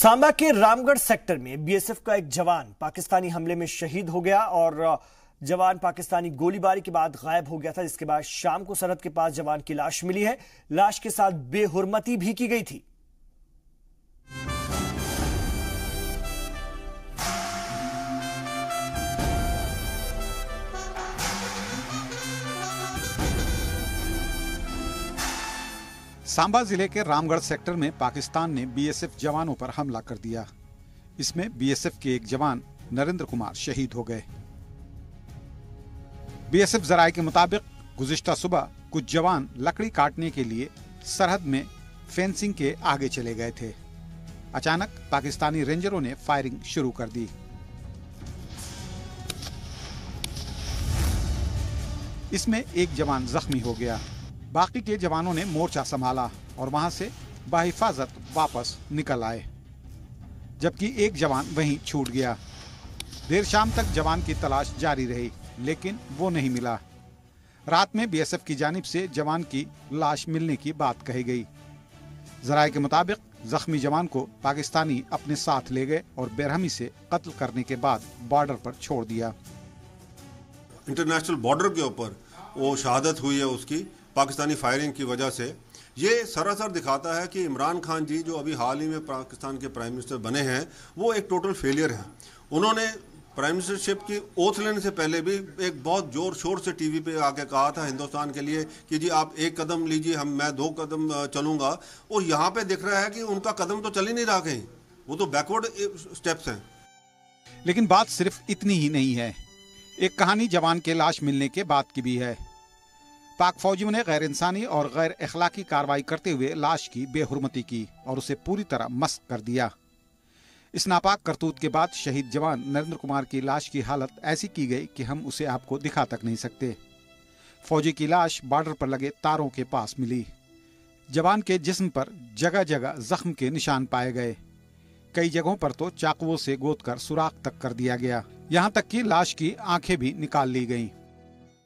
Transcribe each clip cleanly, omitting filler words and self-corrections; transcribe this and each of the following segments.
सांबा के रामगढ़ सेक्टर में बीएसएफ का एक जवान पाकिस्तानी हमले में शहीद हो गया और जवान पाकिस्तानी गोलीबारी के बाद गायब हो गया था, जिसके बाद शाम को सरहद के पास जवान की लाश मिली है। लाश के साथ बेहुरमती भी की गई थी। सांबा जिले के रामगढ़ सेक्टर में पाकिस्तान ने बीएसएफ जवानों पर हमला कर दिया। इसमें बीएसएफ के एक जवान नरेंद्र कुमार शहीद हो गए। बीएसएफ जराये के मुताबिक गुज़िश्ता सुबह कुछ जवान लकड़ी काटने के लिए सरहद में फेंसिंग के आगे चले गए थे। अचानक पाकिस्तानी रेंजरों ने फायरिंग शुरू कर दी। इसमें एक जवान जख्मी हो गया। बाकी के जवानों ने मोर्चा संभाला और वहां से बाहिफाजत वापस निकल आए, जबकि एक जवान वहीं छूट गया। देर शाम तक जवान की तलाश जारी रही, लेकिन वो नहीं मिला। रात में बीएसएफ की जानिब से जवान की लाश मिलने की बात कही गई। जराये के मुताबिक जख्मी जवान को पाकिस्तानी अपने साथ ले गए और बेरहमी से कत्ल करने के बाद बॉर्डर पर छोड़ दिया। इंटरनेशनल बॉर्डर के ऊपर वो शहादत हुई है उसकी पाकिस्तानी फायरिंग की वजह से। ये सरासर दिखाता है कि इमरान खान जी जो अभी हाल ही में पाकिस्तान के प्राइम मिनिस्टर बने हैं, वो एक टोटल फेलियर है। उन्होंने प्राइम मिनिस्टरशिप की ओथ लेने से पहले भी एक बहुत जोर शोर से टीवी पे आके कहा था हिंदुस्तान के लिए कि जी आप एक कदम लीजिए, मैं 2 कदम चलूंगा। और यहाँ पे दिख रहा है कि उनका कदम तो चल ही नहीं रहा कहीं, वो तो बैकवर्ड स्टेप्स हैं। लेकिन बात सिर्फ इतनी ही नहीं है। एक कहानी जवान के लाश मिलने के बाद की भी है। पाक फौजियों ने गैर इंसानी और गैर अखलाकी कार्रवाई करते हुए लाश की बेहुरमती की और उसे पूरी तरह मस्क कर दिया। इस नापाक करतूत के बाद शहीद जवान नरेंद्र कुमार की लाश की हालत ऐसी की गई कि हम उसे आपको दिखा तक नहीं सकते। फौजी की लाश बॉर्डर पर लगे तारों के पास मिली। जवान के जिस्म पर जगह जगह जख्म के निशान पाए गए। कई जगहों पर तो चाकुओं से गोदकर सुराख तक कर दिया गया। यहाँ तक कि लाश की आंखें भी निकाल ली गईं।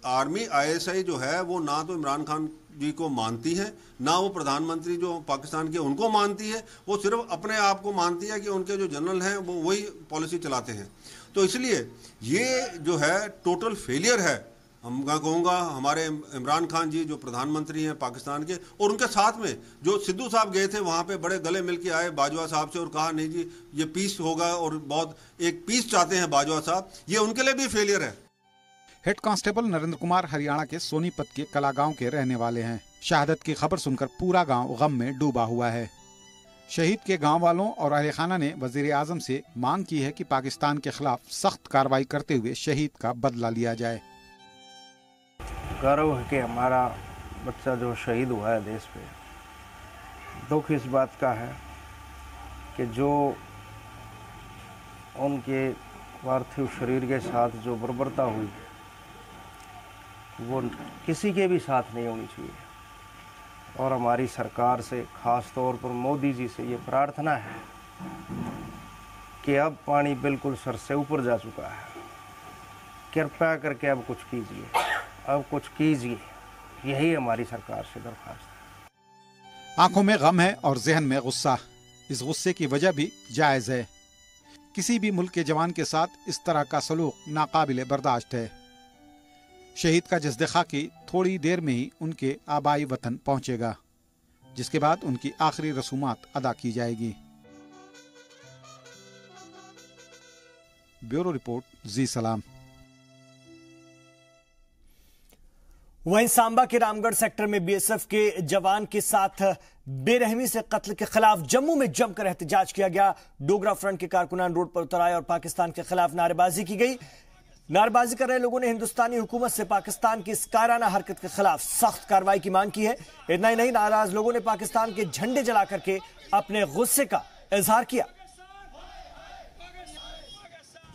आर्मी आईएसआई जो है वो ना तो इमरान खान जी को मानती है, ना वो प्रधानमंत्री जो पाकिस्तान के उनको मानती है। वो सिर्फ अपने आप को मानती है कि उनके जो जनरल हैं वो वही पॉलिसी चलाते हैं। तो इसलिए ये जो है टोटल फेलियर है। मैं कहूँगा हमारे इमरान खान जी जो प्रधानमंत्री हैं पाकिस्तान के, और उनके साथ में जो सिद्धू साहब गए थे वहाँ पे बड़े गले मिल के आए बाजवा साहब से और कहा नहीं जी ये पीस होगा, और बहुत एक पीस चाहते हैं बाजवा साहब। ये उनके लिए भी फेलियर है। हेड कांस्टेबल नरेंद्र कुमार हरियाणा के सोनीपत के कला गांव के रहने वाले हैं। शहादत की खबर सुनकर पूरा गांव गम में डूबा हुआ है। शहीद के गांव वालों और अहले खाना ने वजीर आजम से मांग की है कि पाकिस्तान के खिलाफ सख्त कार्रवाई करते हुए शहीद का बदला लिया जाए। गर्व है कि हमारा बच्चा जो शहीद हुआ है देश पे। दुख इस बात का है कि जो उनके पार्थिव शरीर के साथ जो बर्बरता हुई वो किसी के भी साथ नहीं होनी चाहिए। और हमारी सरकार से, ख़ास तौर पर मोदी जी से ये प्रार्थना है कि अब पानी बिल्कुल सर से ऊपर जा चुका है, कृपया करके अब कुछ कीजिए, अब कुछ कीजिए। यही हमारी सरकार से दरख्वास्त है। आंखों में गम है और जहन में गुस्सा। इस गुस्से की वजह भी जायज़ है। किसी भी मुल्क के जवान के साथ इस तरह का सलूक नाकाबिले बर्दाश्त है। शहीद का जस्दे खाकी थोड़ी देर में ही उनके आबाई वतन पहुंचेगा, जिसके बाद उनकी आखिरी रसूमात अदा की जाएगी। ब्यूरो रिपोर्ट, जी सलाम। वहीं सांबा के रामगढ़ सेक्टर में बीएसएफ के जवान के साथ बेरहमी से कत्ल के खिलाफ जम्मू में जमकर एहतजाज किया गया। डोगरा फ्रंट के कारकुनान रोड पर उतर आए और पाकिस्तान के खिलाफ नारेबाजी की गई। नारेबाजी कर रहे लोगों ने हिंदुस्तानी हुकूमत से पाकिस्तान की इस कायराना हरकत के खिलाफ सख्त कार्रवाई की मांग की है। इतना ही नहीं, नाराज लोगों ने पाकिस्तान के झंडे जला करके अपने गुस्से का इजहार किया।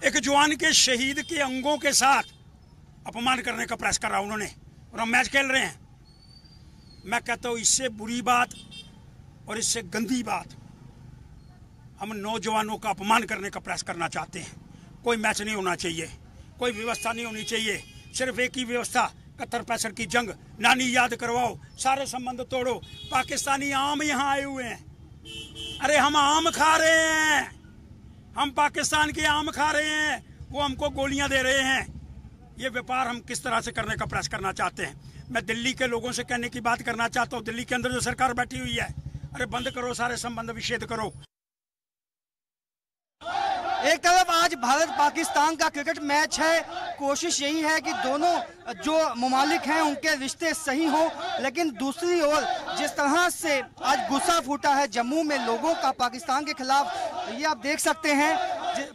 एक जवान के शहीद के अंगों के साथ अपमान करने का प्रयास कर रहा उन्होंने, और हम मैच खेल रहे हैं। मैं कहता हूँ इससे बुरी बात और इससे गंदी बात, हम नौजवानों का अपमान करने का प्रयास करना चाहते हैं। कोई मैच नहीं होना चाहिए, कोई व्यवस्था नहीं होनी चाहिए। सिर्फ एक ही व्यवस्था, 71-65 की जंग, नानी याद करवाओ, सारे संबंध तोड़ो। पाकिस्तानी आम यहाँ आए हुए हैं, अरे हम आम खा रहे हैं, हम पाकिस्तान के आम खा रहे हैं, वो हमको गोलियां दे रहे हैं। ये व्यापार हम किस तरह से करने का प्रयास करना चाहते हैं? मैं दिल्ली के लोगों से कहने की बात करना चाहता हूँ, दिल्ली के अंदर जो सरकार बैठी हुई है, अरे बंद करो, सारे संबंध विच्छेद करो। एक तरफ आज भारत पाकिस्तान का क्रिकेट मैच है, कोशिश यही है कि दोनों जो ममालिक हैं उनके रिश्ते सही हों, लेकिन दूसरी ओर जिस तरह से आज गुस्सा फूटा है जम्मू में लोगों का पाकिस्तान के खिलाफ, ये आप देख सकते हैं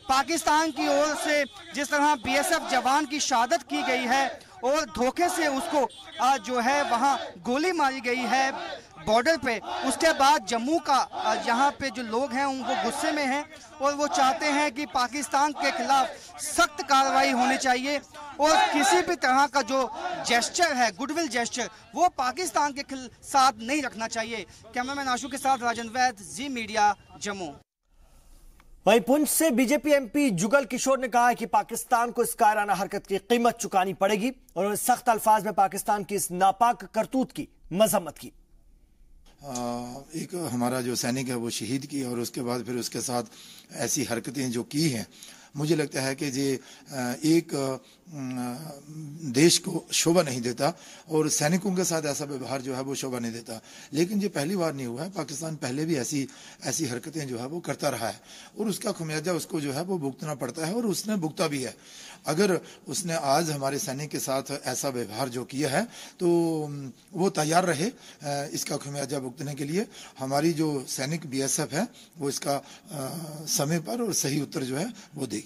पाकिस्तान की ओर से जिस तरह बीएसएफ जवान की शहादत की गई है और धोखे से उसको आज जो है वहाँ गोली मारी गई है बॉर्डर पे। उसके बाद जम्मू का यहाँ पे जो लोग हैं उनको गुस्से में हैं और वो चाहते हैं कि पाकिस्तान के खिलाफ सख्त कार्रवाई होनी चाहिए और किसी भी तरह का जो जेस्चर है, गुडविल जेस्चर, वो पाकिस्तान के साथ नहीं रखना चाहिए। कैमरामैन आशु के साथ राजन वैद, जी मीडिया, जम्मू। वहीं पुंछ से बीजेपी एमपी जुगल किशोर ने कहा है कि पाकिस्तान को इस कायराना हरकत की कीमत चुकानी पड़ेगी और उन्होंने सख्त अल्फाज में पाकिस्तान की इस नापाक करतूत की मजम्मत की। एक हमारा जो सैनिक है वो शहीद की और उसके बाद फिर उसके साथ ऐसी हरकतें जो की हैं, मुझे लगता है कि ये एक देश को शोभा नहीं देता और सैनिकों के साथ ऐसा व्यवहार जो है वो शोभा नहीं देता। लेकिन ये पहली बार नहीं हुआ है, पाकिस्तान पहले भी ऐसी हरकतें जो है वो करता रहा है और उसका खमियाजा उसको जो है वो भुगतना पड़ता है और उसने भुगता भी है। अगर उसने आज हमारे सैनिक के साथ ऐसा व्यवहार जो किया है तो वो तैयार रहे इसका खमियाजा भुगतने के लिए। हमारी जो सैनिक बीएसएफ है वो इसका समय पर और सही उत्तर जो है वो देगी।